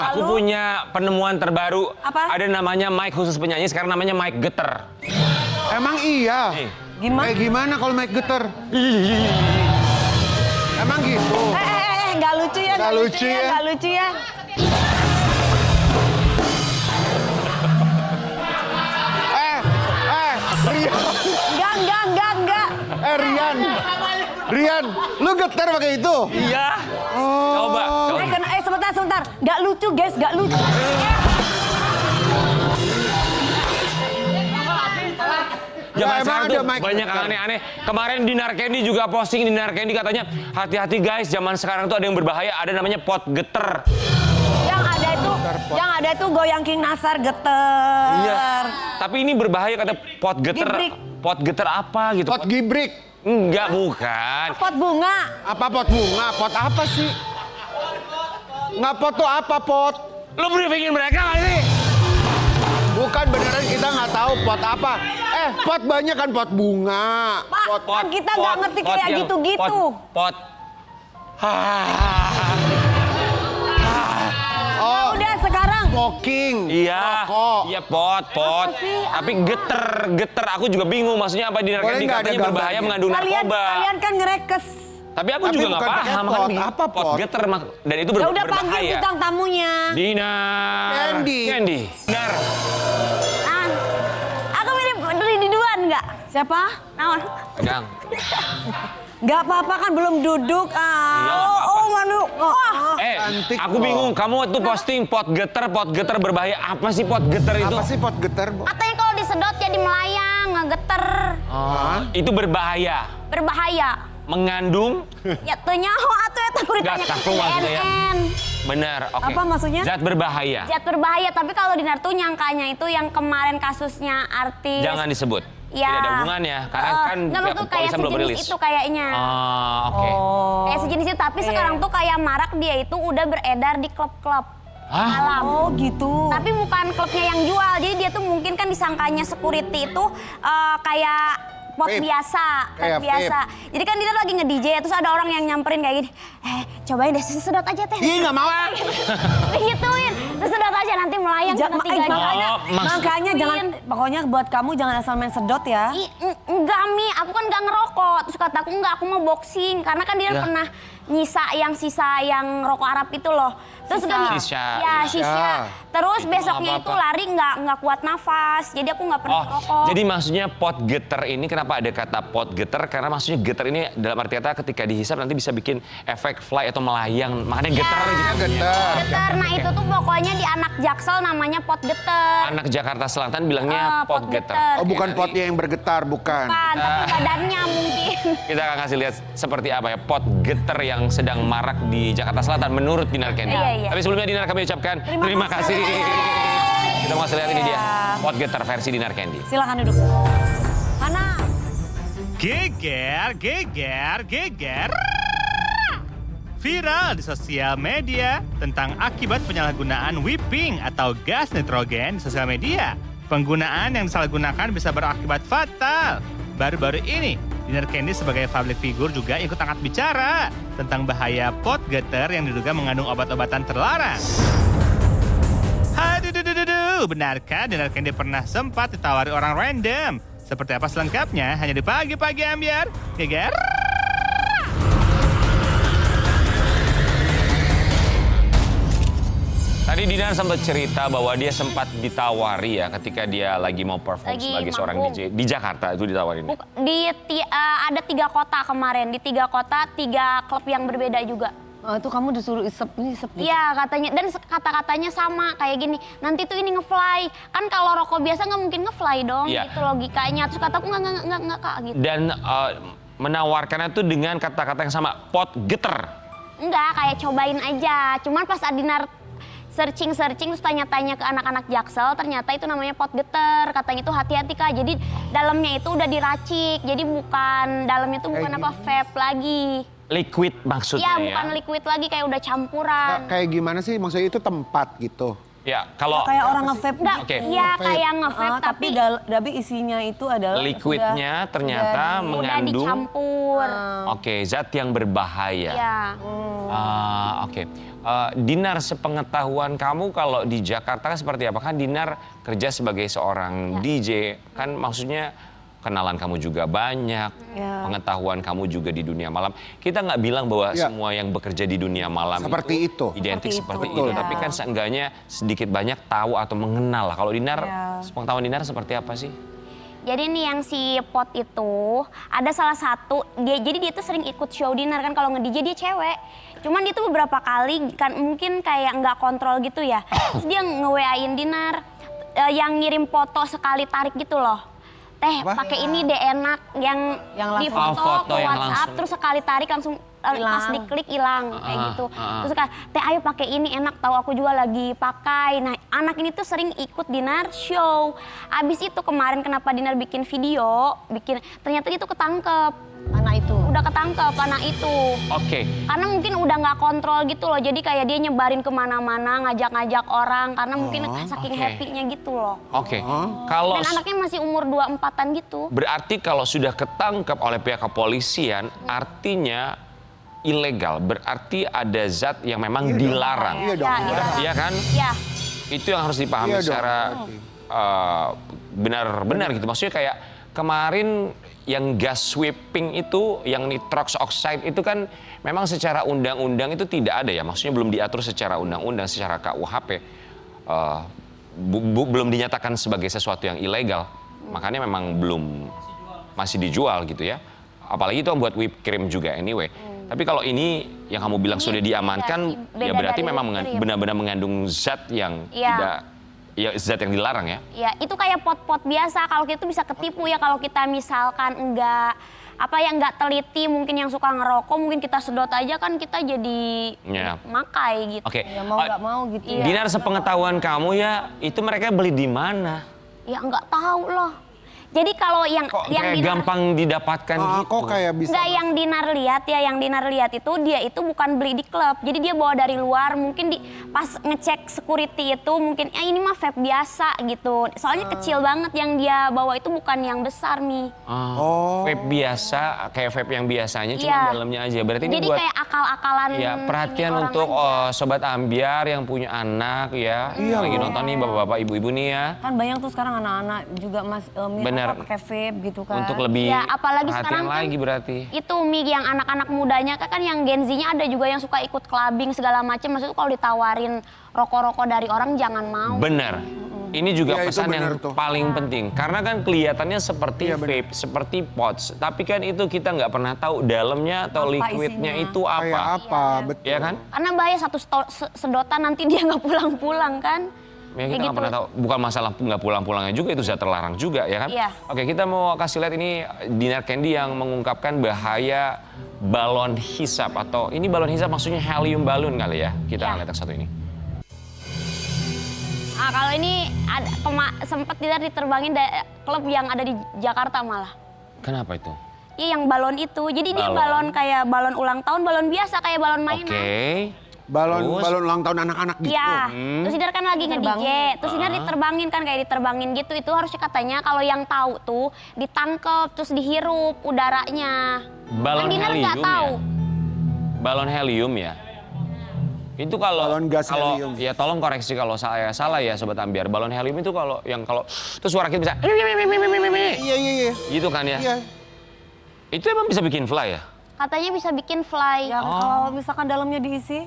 Aku punya penemuan terbaru. Apa? Ada namanya mic khusus penyanyi, sekarang namanya mic geter. Emang iya? Nih. Gimana? Kayak gimana kalau mic geter? Emang gitu? Nggak lucu ya, Nggak lucu ya. nggak lucu ya. Rian. Enggak. Rian, lu geter pakai itu? Iya. Coba. Sebentar. Nggak lucu guys, nggak lucu. Zaman emang sekarang ada tuh mic banyak geter. aneh-aneh. Kemarin Dinar Candy juga posting, Dinar Candy katanya, hati-hati guys, zaman sekarang tuh ada yang berbahaya, ada namanya pot geter. Yang ada itu goyang King Nasar geter. Iya. Tapi ini berbahaya kata pot geter. Gibrik. Pot geter apa gitu? Pot gibrik. Enggak, bukan. Pot bunga. Apa pot bunga? Pot apa sih? Nggak pot tuh apa pot? Lo briefingin mereka nggak sih? Bukan beneran kita nggak tahu pot apa. Pot banyak kan pot bunga. Pak, kan kita nggak ngerti kayak yang- gitu-gitu. Pot. Oh, Udah sekarang. smoking. Iya. Rokok. Iya pot. sih? Tapi geter. Aku juga bingung maksudnya apa Dinar Boleh Candy nggak ada katanya berbahaya gambarnya? mengandung narkoba. Kalian kan ngerekes. Tapi aku Tapi juga nggak bukan pakai paham pot. kan Apa pot pot? geter dan itu Ya udah panggil berbahaya. bintang tamunya. Dinar Candy. Dinar. Ah, aku mirip di duluan nggak? Siapa? Naon? Pegang. Nggak apa-apa kan belum duduk. Iya, nggak apa-apa. Manu. Cantik Aku loh. bingung. Kamu tuh posting pot geter berbahaya. Apa sih pot geter itu? Apa sih pot geter? Katanya kalau disedot jadi melayang, ngegeter, Itu berbahaya. berbahaya. Mengandung. Ya teu nyaho atuh eta kudu Nggak ditanya tahu maksudnya ya. CNN. Benar. Oke. Apa maksudnya? Zat berbahaya. Zat berbahaya, tapi kalau Dinar tuh nyangkanya itu yang kemarin kasusnya artis. Jangan disebut. Ya. Tidak ada hubungannya. Karena kan Nggak, maksud kayak kepolisian belum sejenis rilis. itu kayaknya. Oke. Kayak sejenis itu, tapi Iya. sekarang tuh kayak marak dia itu udah beredar di klub-klub Hah? malam. Oh gitu. Tapi bukan klubnya yang jual, jadi dia tuh mungkin kan disangkanya security itu kayak pot Vape. biasa, Kayak biasa. Jadi kan dia lagi nge-DJ, terus ada orang yang nyamperin kayak gini, cobain deh, sedot aja teh. Ih, nggak mau. Digituin, terus sedot aja nanti melayang kita tiga makanya, maksud- makanya jangan, pokoknya buat kamu jangan asal main sedot ya. Enggak Mi, aku kan nggak ngerokok. Terus kataku enggak, aku mau boxing. Karena kan dia Ya. pernah sisa yang rokok Arab itu loh. Terus Sisa. udah Sisa, ya iya. sisa. Terus Itu besoknya nggak itu apa-apa. lari nggak kuat nafas. Jadi aku nggak pernah ngerokok. Jadi maksudnya pot geter ini kenapa ada kata pot geter? Karena maksudnya geter ini dalam arti kata ketika dihisap nanti bisa bikin efek fly atau melayang. Makanya geter gitu. Geter. Geter. Nah itu tuh pokoknya di anak Jaksel namanya pot geter. Anak Jakarta Selatan bilangnya pot geter. Oh, bukan potnya yang bergetar, bukan. Bukan, tapi badannya mungkin. Kita akan kasih lihat seperti apa ya pot geter yang sedang marak di Jakarta Selatan menurut Dinar Candy. Iya. Tapi sebelumnya Dinar kami ucapkan terima kasih. Kita mau kasih lihat ini dia pot geter versi Dinar Candy. Silakan duduk. Hana. Geger. Viral di sosial media tentang akibat penyalahgunaan whipping atau gas nitrogen di sosial media. Penggunaan yang disalahgunakan bisa berakibat fatal. Baru-baru ini, Dinar Candy sebagai public figure juga ikut angkat bicara tentang bahaya pot geter yang diduga mengandung obat-obatan terlarang. Haduh, benarkah Dinar Candy pernah sempat ditawari orang random? Seperti apa selengkapnya hanya di pagi-pagi ambiar. Geger. Tadi Dinar sempat cerita bahwa dia sempat ditawari ya ketika dia lagi mau perform Lagi sebagai seorang manggung. DJ di Jakarta itu ditawarin. Ada 3 kota kemarin. Di 3 kota, 3 klub yang berbeda juga. Oh, itu kamu disuruh isep gitu. Iya katanya, dan kata-katanya sama kayak gini, nanti tuh ini nge-fly. Kan kalau rokok biasa nggak mungkin nge-fly dong, Iya. gitu logikanya. Terus kataku nggak Kak, gitu. Dan menawarkannya tuh dengan kata-kata yang sama, pot geter. Enggak, kayak cobain aja. Cuman pas Adinar searching terus tanya-tanya ke anak-anak Jaksel, ternyata itu namanya pot geter. Katanya itu hati-hati Kak, jadi dalamnya itu udah diracik. Jadi dalamnya itu bukan apa, vape lagi. Liquid maksudnya Iya, ya. bukan liquid lagi, kayak udah campuran. Kayak gimana sih? Maksudnya itu tempat gitu. Ya, kalau Kayak orang nge-vape Enggak, Oke. iya kayak nge-vape tapi tapi isinya itu adalah liquidnya ternyata udah mengandung dicampur. oke, zat yang berbahaya. Iya. Oke. Dinar, sepengetahuan kamu kalau di Jakarta kan seperti apa? Kan Dinar kerja sebagai seorang DJ, kan maksudnya kenalan kamu juga banyak, pengetahuan kamu juga di dunia malam. Kita nggak bilang bahwa semua yang bekerja di dunia malam Seperti itu. identik seperti itu, Betul. tapi kan seenggaknya sedikit banyak tahu atau mengenal. Kalau Dinar, sepengetahuan Dinar seperti apa sih? Jadi nih yang si Pot itu ada salah satu jadi dia tuh sering ikut show Dinar kan, kalau nge-DJ dia cewek. Cuman dia tuh beberapa kali kan mungkin kayak nggak kontrol gitu ya. Terus dia nge-WA-in Dinar yang ngirim foto sekali tarik gitu loh. Teh pakai ini deh enak yang di foto foto ke yang WhatsApp langsung. terus sekali tarik langsung pas diklik hilang kayak gitu. Terus kan Teh ayo pakai ini enak tahu aku juga lagi pakai. Nah anak ini tuh sering ikut Dinar show. Abis itu kemarin kenapa Dinar bikin video, ternyata dia tuh ketangkep. anak itu. Udah ketangkep anak itu. Oke. Karena mungkin udah nggak kontrol gitu loh. Jadi kayak dia nyebarin kemana-mana, ngajak-ngajak orang. Karena mungkin saking Oke. happy-nya gitu loh. Oke. Kalau Dan anaknya masih umur 24-an gitu. berarti kalau sudah ketangkep oleh pihak kepolisian, artinya ilegal. Berarti ada zat yang memang dilarang. Iya dong. Iya kan? Ya, Itu yang harus dipahami Iya dong. secara benar-benar gitu. Maksudnya kayak kemarin yang gas sweeping itu, yang nitrox oxide itu kan memang secara undang-undang itu tidak ada ya. Maksudnya belum diatur secara undang-undang, secara KUHP. Belum dinyatakan sebagai sesuatu yang ilegal. Makanya memang masih dijual gitu ya. Apalagi itu buat whipped cream juga anyway. Tapi kalau ini yang kamu bilang sudah diamankan, beda ya berarti dari memang whipped cream. benar-benar mengandung zat yang Iya. tidak, ya zat yang dilarang ya. ya itu kayak pot-pot biasa. Kalau kita tuh bisa ketipu ya kalau kita misalkan nggak teliti, mungkin yang suka ngerokok, mungkin kita sedot aja kan kita jadi Ya. makai gitu. Oke. Ya mau nggak mau gitu. Iya. Dinar, sepengetahuan kamu ya, itu mereka beli di mana? Ya nggak tahu loh. Jadi kalau yang Kok yang kayak Dinar gampang didapatkan gitu? Kok kayak bisa? nggak yang Dinar lihat ya, yang Dinar lihat itu dia itu bukan beli di klub. Jadi dia bawa dari luar, mungkin pas ngecek security itu mungkin ini mah vape biasa gitu. Soalnya kecil banget yang dia bawa itu bukan yang besar nih. Vape biasa, kayak vape yang biasanya cuma Iya. dalamnya aja. Berarti ini Jadi buat kayak akal-akalan ya perhatian ini orang untuk aja. sobat ambiar yang punya anak ya. Lagi nonton nih bapak-bapak, ibu-ibu nih ya. Kan banyak tuh sekarang anak-anak juga Bener. pakai vape gitu kan. Untuk lebih Ya, apalagi perhatian sekarang kan lagi berarti. Itu Mi yang anak-anak mudanya kan yang Gen Z-nya ada juga yang suka ikut clubbing segala macam. Maksudnya kalau ditawarin rokok-rokok dari orang jangan mau. Benar. Ini juga Iya, itu pesan yang benar tuh. paling penting. Karena kan kelihatannya seperti Iya, benar. vape, seperti pods. Tapi kan itu kita nggak pernah tahu dalamnya atau Apa liquidnya isinya? itu Kayak apa. apa? Betul. Ya kan? Karena bahaya satu sedotan nanti dia nggak pulang-pulang kan. Ya kita Kayak nggak gitu. pernah tahu. Bukan masalah nggak pulang-pulangnya juga, itu zat terlarang juga ya kan? Iya. Oke, kita mau kasih lihat ini Dinar Candy yang mengungkapkan bahaya balon hisap. Atau ini balon hisap maksudnya helium balloon kali ya. Kita Iya. lihat yang satu ini. Kalau ini ada sempat Dinar diterbangin klub yang ada di Jakarta malah. Kenapa itu? Iya yang balon itu. Jadi dia Balon. balon kayak balon ulang tahun, balon biasa kayak balon mainan. Oke. Balon Terus? balon ulang tahun anak-anak gitu. Iya, terus Dinar kan lagi nge-DJ, Diterbangin. terus Dinar diterbangin kan kayak diterbangin gitu. Itu harusnya katanya kalau yang tahu tuh ditangkep terus dihirup udaranya. Balon Kan Dinar nggak helium tahu. ya? Balon helium ya? Itu kalau Balon gas helium. ya tolong koreksi kalau saya salah ya sobat ambiar. Balon helium itu kalau terus suara kita bisa Iya, iya, iya. gitu kan ya? Iya. Itu emang bisa bikin fly ya? Katanya bisa bikin fly. Ya kalau misalkan dalamnya diisi,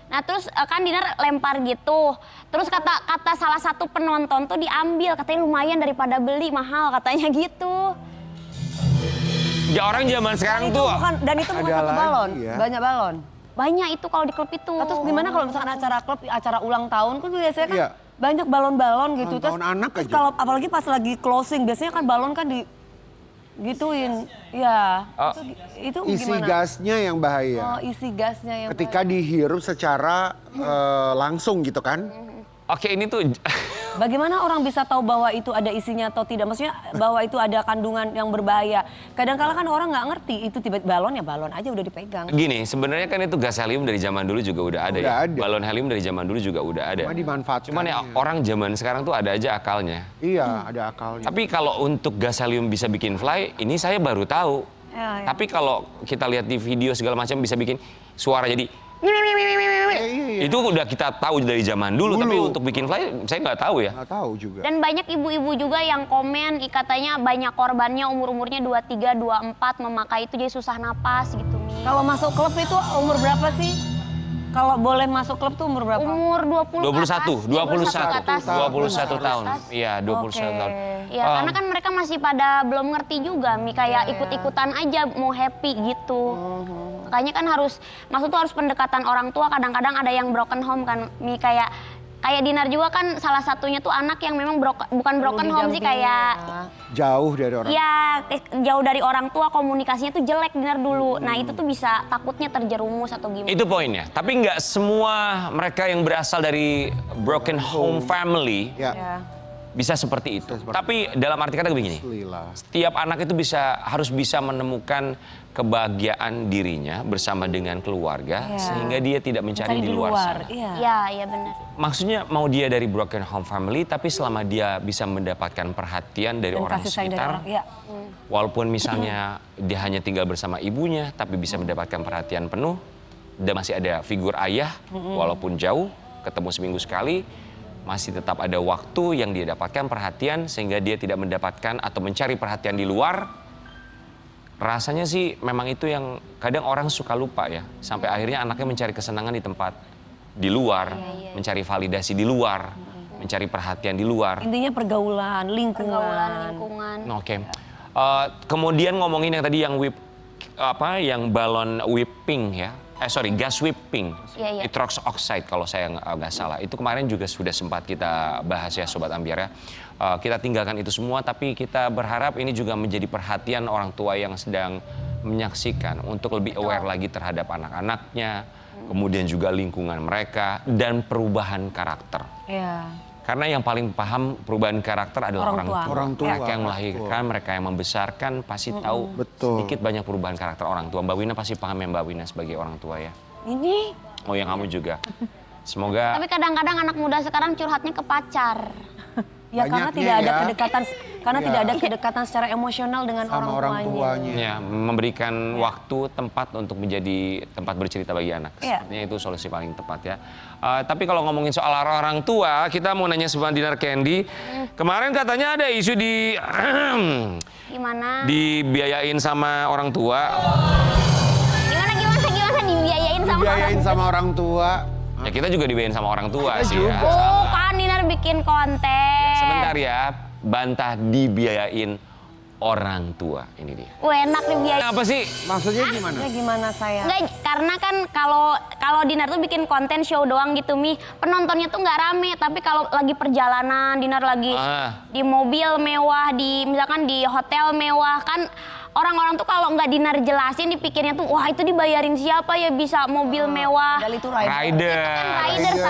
Nah terus kan Dinar lempar gitu. Terus kata salah satu penonton tuh diambil, katanya lumayan daripada beli mahal katanya gitu. Ya orang zaman sekarang tuh dan itu bukan Ada satu lagi balon, ya. banyak balon. Banyak itu kalau di klub itu. Nah, terus gimana kalau misalkan acara klub, acara ulang tahun kan biasanya kan Iya. banyak balon-balon gitu. Ulang tahun anak terus aja. kalau apalagi pas lagi closing biasanya kan balon kan di gituin. Ya. Oh. Itu Isi gimana? gasnya yang bahaya. Oh, isi gasnya yang Ketika dihirup secara langsung gitu kan. oke ini tuh Bagaimana orang bisa tahu bahwa itu ada isinya atau tidak? Maksudnya bahwa itu ada kandungan yang berbahaya. Kadang-kala kan orang nggak ngerti itu tiba-tiba balon aja udah dipegang. Gini, sebenarnya kan itu gas helium dari zaman dulu juga udah ada Udah ya. ada. Balon helium dari zaman dulu juga udah ada. Cuma dimanfaatkan. Cuman ya orang zaman sekarang tuh ada aja akalnya. Iya, ada akalnya. Tapi kalau untuk gas helium bisa bikin fly, ini saya baru tahu. Ya, ya. Tapi kalau kita lihat di video segala macam bisa bikin suara jadi Iya. itu udah kita tahu dari zaman dulu. Tapi untuk bikin fly saya nggak tahu ya. Nggak tahu juga. Dan banyak ibu-ibu juga yang komen katanya banyak korbannya umur-umurnya 23, 24 memakai itu jadi susah napas gitu Mi. Kalau masuk klub itu umur berapa sih? Kalau boleh masuk klub tuh umur berapa? Umur 20 21 ke atas. 21 tahun. Iya, 21 Oke. tahun. Iya, karena kan mereka masih pada belum ngerti juga, Mi, kayak ikut-ikutan aja mau happy gitu. Makanya kan maksud tuh harus pendekatan orang tua. Kadang-kadang ada yang broken home kan, Mi, kayak Dinar juga kan salah satunya tuh anak yang memang bukan broken home sih, kayak Jauh dari orang. ya jauh dari orang tua, komunikasinya tuh jelek Dinar dulu. Nah itu tuh bisa takutnya terjerumus atau gimana. Itu poinnya. Tapi nggak semua mereka yang berasal dari broken home family Ya. bisa seperti itu. Tapi dalam arti kata begini, Alhamdulillah. setiap anak itu harus bisa menemukan kebahagiaan dirinya bersama dengan keluarga sehingga dia tidak mencari di luar sana. Iya. Iya benar. Maksudnya mau dia dari broken home family tapi selama dia bisa mendapatkan perhatian dari Dan orang kasih sayang dari sekitar. orang. Iya. Walaupun misalnya dia hanya tinggal bersama ibunya tapi bisa mendapatkan perhatian penuh dan masih ada figur ayah walaupun jauh, ketemu seminggu sekali, masih tetap ada waktu yang dia dapatkan perhatian sehingga dia tidak mendapatkan atau mencari perhatian di luar. Rasanya sih memang itu yang kadang orang suka lupa ya. Sampai akhirnya anaknya mencari kesenangan di tempat di luar, mencari validasi di luar, mencari perhatian di luar. Intinya pergaulan, lingkungan. Oke. Kemudian ngomongin yang tadi yang yang balon whipping ya. Gas whipping. Iya, iya. Nitrous oxide kalau saya nggak salah. Itu kemarin juga sudah sempat kita bahas ya Sobat Ambiar ya. Kita tinggalkan itu semua tapi kita berharap ini juga menjadi perhatian orang tua yang sedang menyaksikan untuk lebih aware lagi terhadap anak-anaknya, kemudian juga lingkungan mereka dan perubahan karakter. Iya. Karena yang paling paham perubahan karakter adalah Orang tua. Orang tua. Mereka yang melahirkan, mereka yang membesarkan pasti tahu Betul. sedikit banyak perubahan karakter orang tua. Mbak Wina pasti paham ya Mbak Wina sebagai orang tua ya. Ini Oh yang kamu juga. Semoga Tapi kadang-kadang anak muda sekarang curhatnya ke pacar. ya karena Banyaknya tidak ada ya. kedekatan Ya. tidak ada kedekatan secara emosional dengan Sama orang tuanya. ya, memberikan waktu, tempat untuk menjadi tempat bercerita bagi anak. Iya. Sepertinya itu solusi paling tepat ya. Tapi kalau ngomongin soal orang tua, kita mau nanya sama Dinar Candy. Kemarin katanya ada isu Gimana? dibiayain sama orang tua. Gimana dibiayain sama Dibiayain sama orang tua. Ya kita juga dibiayain sama orang tua sih ya. Oh, kan Dinar bikin konten. Sebentar ya, bantah dibiayain orang tua. Ini dia. Enak dibiayain. Apa sih? Maksudnya gimana? Ya gimana saya? Enggak, karena kan kalau Dinar tuh bikin konten show doang gitu Mi, penontonnya tuh nggak rame. Tapi kalau lagi perjalanan, Dinar lagi di mobil mewah, misalkan di hotel mewah kan. Orang-orang tuh kalau nggak Dinar jelasin dipikirnya tuh wah itu dibayarin siapa ya bisa mobil mewah. Padahal itu Rider. Kan riders,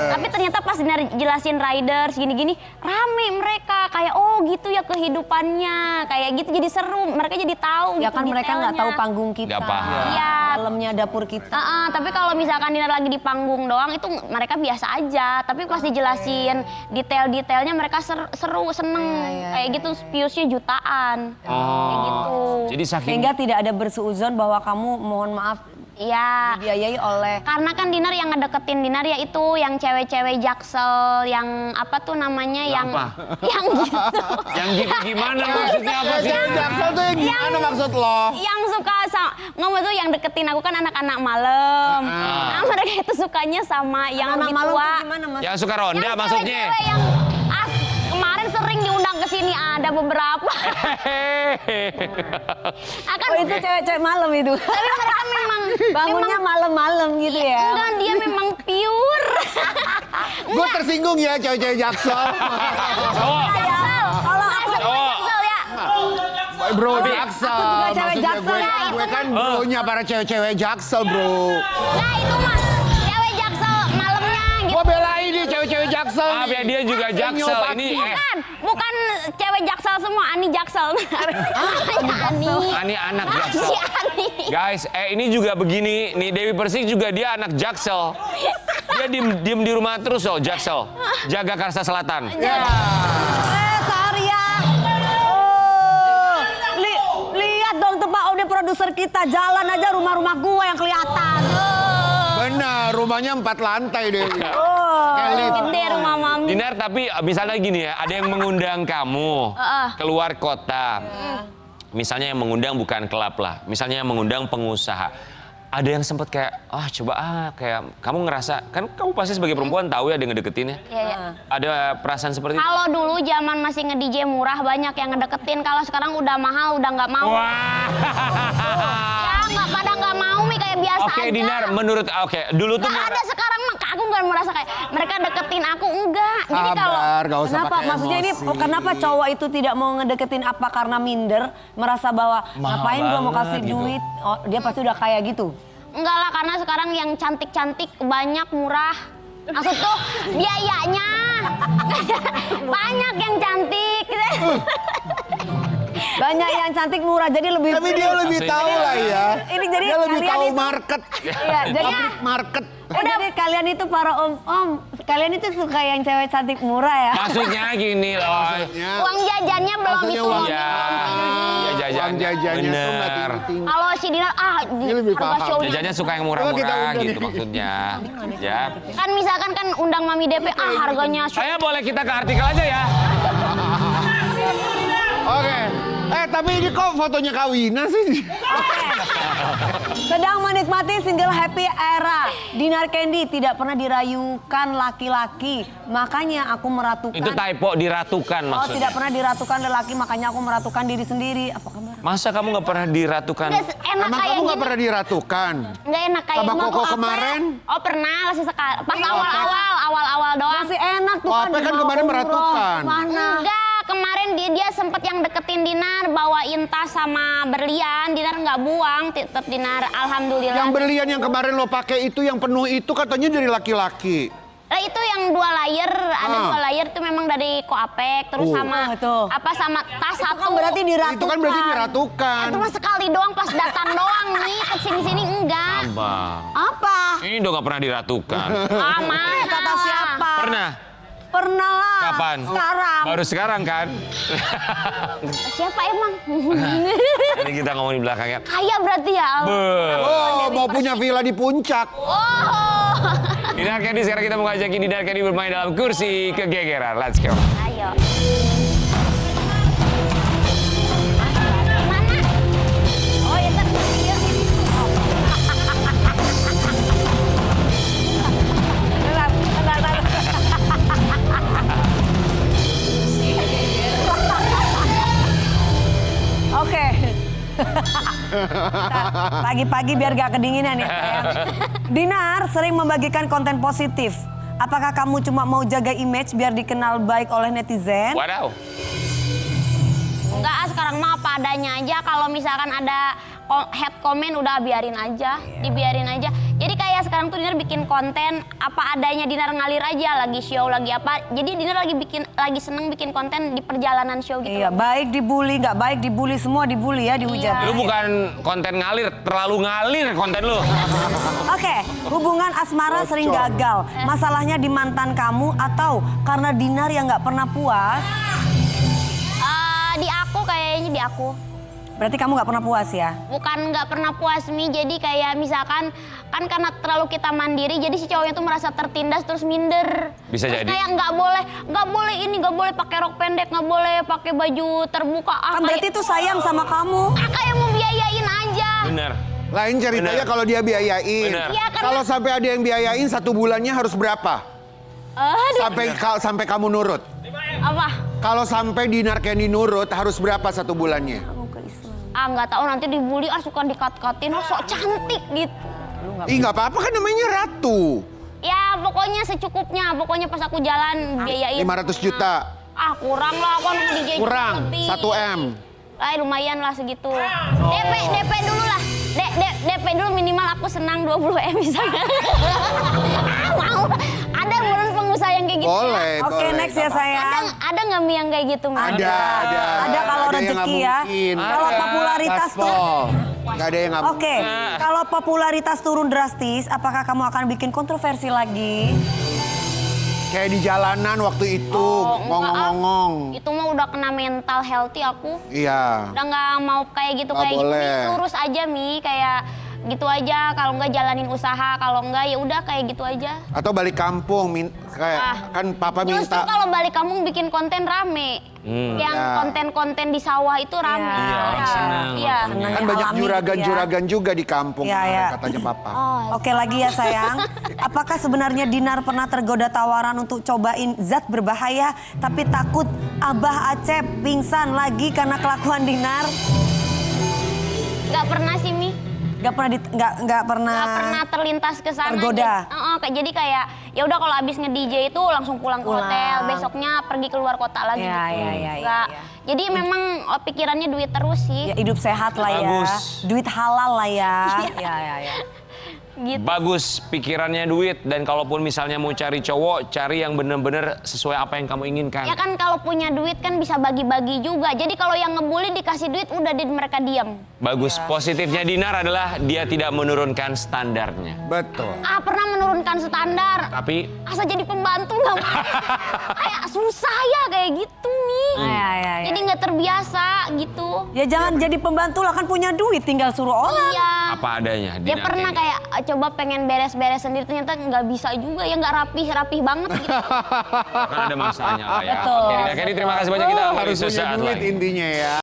tapi ternyata pas Dinar jelasin riders gini-gini rame mereka kayak oh gitu ya kehidupannya kayak gitu jadi seru mereka jadi tahu Ya gitu kan mereka nggak tahu detailnya. panggung kita. Nggak paham. Iya. Dalamnya dapur kita. Tapi kalau misalkan Dinar lagi di panggung doang itu mereka biasa aja. Tapi pas dijelasin detail-detailnya mereka seru, seneng. Kayak gitu viewsnya jutaan. Kayak gitu. Jadi saking Sehingga tidak ada bersuuzon bahwa kamu mohon maaf Iya. dibiayai oleh Karena kan Dinar yang ngedeketin Dinar ya itu yang cewek-cewek jaksel yang apa tuh namanya yang yang gitu. yang gitu gimana maksudnya apa sih? Jaksel tuh yang gimana maksud lo? Yang suka ngomong tuh yang deketin aku kan anak-anak malam. Nah, mereka itu sukanya sama yang anak lebih malam tua. tuh gimana Mas? Yang suka ronda Yang maksudnya. cewek-cewek yang kemarin sering diundang ke sini ada beberapa. Akan Oh itu cewek-cewek malam itu. tapi mereka memang Bangunnya malam-malam gitu ya. enggak dia memang pure. Gue tersinggung ya cewek-cewek Jaksel. Jaksel. Kalau aku Oh. Jaksel ya. Bro Jaksel. Aku juga cewek Maksudnya Jaksel ya, gue kan bronya para cewek-cewek Jaksel bro. Nah itu mas cewek Jaksel malamnya gitu. Gue belain nih cewek cewek-cewek Jaksel. Maaf ya, dia juga Jaksel. Ini Bukan cewek Jaksel semua, Ani Jaksel. Ani anak Jaksel. Si Ani. Guys, ini juga begini. Nih Dewi Persik juga dia anak Jaksel. Dia diem di rumah terus loh, Jaksel. Jaga Karsa Selatan. Sarya. Oh, lihat dong tuh Pak Ode produser kita, jalan aja rumah-rumah gua yang kelihatan. Benar, rumahnya 4 lantai deh. Gede rumah mami. Dinar, tapi misalnya gini ya, ada yang mengundang kamu keluar kota. Misalnya yang mengundang bukan klub lah, misalnya yang mengundang pengusaha. Ada yang sempat kayak, kayak kamu ngerasa, kan kamu pasti sebagai perempuan tahu ya dia ngedeketin ya. Iya. Ada perasaan seperti itu? Kalau dulu zaman masih nge-DJ murah banyak yang ngedeketin. Kalau sekarang udah mahal udah nggak mau. Wah. Ya nggak mau Mi, kayak biasa Oke, aja. Dinar, menurut dulu tuh Nggak ada sekarang aku nggak merasa kayak mereka deketin aku, enggak. Jadi kalau Sabar, gak usah Kenapa? pakai Maksudnya ini emosi. kenapa cowok itu tidak mau ngedeketin apa karena minder, merasa bahwa Mahal ngapain gua mau banget kasih gitu. duit? Oh, dia pasti udah kaya gitu. enggak lah, karena sekarang yang cantik-cantik banyak murah. Maksud tuh biayanya banyak yang cantik. Banyak yang cantik murah, jadi lebih. Tapi dia lebih Maksudnya- tahu lah ya. Ini jadi dia lebih kalian tahu itu- market. Iya, jadi Public market. jadi kalian itu para om, kalian itu suka yang cewek cantik murah ya? Maksudnya gini loh. Uang jajannya belum Maksudnya itu. uang- Ya, Uang jajannya tuh nggak bener. tinggi-tinggi. Kalau si Dinar Dia lebih harga paham. show-nya. Jajannya suka yang Coba kita murah-murah undang gitu dia. maksudnya. Ya. Kan misalkan kan undang Mami DP, harganya Saya boleh kita ke artikel aja ya. Oke. Tapi ini kok fotonya Kawina sih? Sedang menikmati single Happy Era. Dinar Candy tidak pernah dirayukan laki-laki, makanya aku meratukan. Itu typo, diratukan Oh, maksudnya. tidak pernah diratukan lelaki, makanya aku meratukan diri sendiri. Apa kabar? Masa kamu nggak pernah diratukan? Nggak enak Emang kayak kamu nggak gini. pernah diratukan? Nggak enak kayak Sama gini. Koko Kok apa? kemarin? Oh pernah, masih sekali. Pas awal-awal doang. Masih enak tuh Oh, kan. Ape kan mau kemarin umroh. meratukan. Mana? Enggak, kemarin dia sempet yang deketin Dinar, bawain tas sama berlian. Dinar nggak buang, tetap Dinar alhamdulillah. Yang berlian yang kemarin lo pakai itu yang penuh itu katanya dari laki-laki. Lah itu yang 2 layer, ada 2 layer itu memang dari Koapek, terus sama itu. apa sama tas Itu satu. kan berarti diratukan. Itu kan berarti diratukan. Itu mah sekali doang pas datang doang nih, kesini-sini enggak. Abang. Apa? Ini udah nggak pernah diratukan. Aman. Kata siapa? Pernah? Pernah lah. Kapan? Sekarang. Baru sekarang kan? Siapa emang? Ini kita ngomong di belakangnya. Kaya berarti ya. Oh, mau punya villa di puncak. Oh. Dinar Candy, sekarang kita mau ngajakin Dinar Candy bermain dalam kursi kegegeran. Let's go. Ayo. Mana? Oh, ya ntar. Yuk. Oke. Pagi-pagi biar gak kedinginan ya sayang. Dinar sering membagikan konten positif. Apakah kamu cuma mau jaga image biar dikenal baik oleh netizen? Wadaw. Enggak, sekarang mah apa adanya aja. Kalau misalkan ada head comment udah biarin aja, dibiarin aja. Jadi kayak sekarang tuh Dinar bikin konten apa adanya, Dinar ngalir aja, lagi show lagi apa. Jadi Dinar lagi seneng bikin konten di perjalanan show gitu. Iya, baik dibully, nggak baik dibully, semua dibully ya, dihujat. Lu bukan konten ngalir, terlalu ngalir konten lu. Oke, hubungan asmara sering gagal. Masalahnya di mantan kamu atau karena Dinar yang nggak pernah puas? Di aku kayaknya di aku. Berarti kamu nggak pernah puas ya? Bukan nggak pernah puas Mi, jadi kayak misalkan kan karena terlalu kita mandiri, jadi si cowoknya tuh merasa tertindas terus minder. Bisa terus jadi. Kayak nggak boleh ini, nggak boleh pakai rok pendek, nggak boleh pakai baju terbuka. Kan berarti itu sayang sama kamu. kayak mau biayain aja. Bener. Lain ceritanya Bener. kalau dia biayain. Bener. Iya, karena- Kalau sampai ada yang biayain 1 bulannya harus berapa? Aduh, Sampai kamu nurut. apa? Kalau sampai Dinar Candy nurut harus berapa 1 bulannya? Nggak tahu, nanti dibully, suka dikat-katin, sok cantik gitu. Ih nggak apa-apa kan namanya ratu. Ya pokoknya secukupnya, pokoknya pas aku jalan biayain. 500 juta. Kurang lah, aku anak DJ Kurang, lebih. 1 M. Lumayan lah segitu. DP dulu lah. DP dulu minimal aku senang 20 M misalnya. Mau. Ada beneran pengusaha yang kayak gitu Boleh, ya? Oke, boleh, next nggak ya apa-apa. sayang. Ada nggak Mi yang kayak gitu Mi? Ada. Ada kalau yang rezeki nggak ya. mungkin. Kalau popularitas tuh. Gaspol. Nggak ada yang nggak Oke, kalau popularitas turun drastis, apakah kamu akan bikin kontroversi lagi? Kayak di jalanan waktu itu, Oh, enggak, ngomong-ngomong. Itu mah udah kena mental healthy aku. Iya. Udah nggak mau kayak gitu Nggak kayak gitu. boleh. Mi, lurus aja Mi, kayak gitu aja. Kalau nggak jalanin usaha, kalau nggak ya udah kayak gitu aja. Atau balik kampung, kayak kan papa Justru minta. kalau balik kampung bikin konten rame. Yang Ya. konten-konten di sawah itu rame. Iya, orang senang Iya. Senang Kan ya, banyak alami juragan-juragan juga di kampung, Iya, iya. katanya papa. Oke lagi ya sayang, apakah sebenarnya Dinar pernah tergoda tawaran untuk cobain zat berbahaya tapi takut Abah Acep pingsan lagi karena kelakuan Dinar? Nggak pernah sih Mi. Gak pernah nggak pernah. Nggak pernah terlintas ke sana. Tergoda. Jadi kayak ya udah kalau abis nge-DJ itu langsung pulang ke Pulang. hotel, besoknya pergi keluar kota lagi. Iya, gitu. iya, iya, Nggak- iya. Jadi memang pikirannya duit terus sih. Ya, hidup sehat lah ya, Bagus. duit halal lah ya. Ya, ya, ya. Gitu. Bagus pikirannya duit, dan kalaupun misalnya mau cari cowok, cari yang bener-bener sesuai apa yang kamu inginkan. Ya kan kalau punya duit kan bisa bagi-bagi juga. Jadi kalau yang ngebully dikasih duit udah mereka diam. Bagus, positifnya Dinar adalah dia tidak menurunkan standarnya. Betul. Pernah menurunkan standar. Tapi Asa jadi pembantu nggak mau. Kayak susah ya kayak gitu nih. Ya, ya, ya. Jadi nggak terbiasa gitu. Ya jangan jadi pembantu lah, kan punya duit tinggal suruh orang. Iya. apa adanya. Dia Dinar pernah kayak kayak coba pengen beres-beres sendiri ternyata nggak bisa juga ya, nggak rapih banget gitu. kan ada masanya lah ya. Betul. Oke, Dina Candy, terima kasih banyak kita Harus suatu punya saat duit lagi. intinya ya.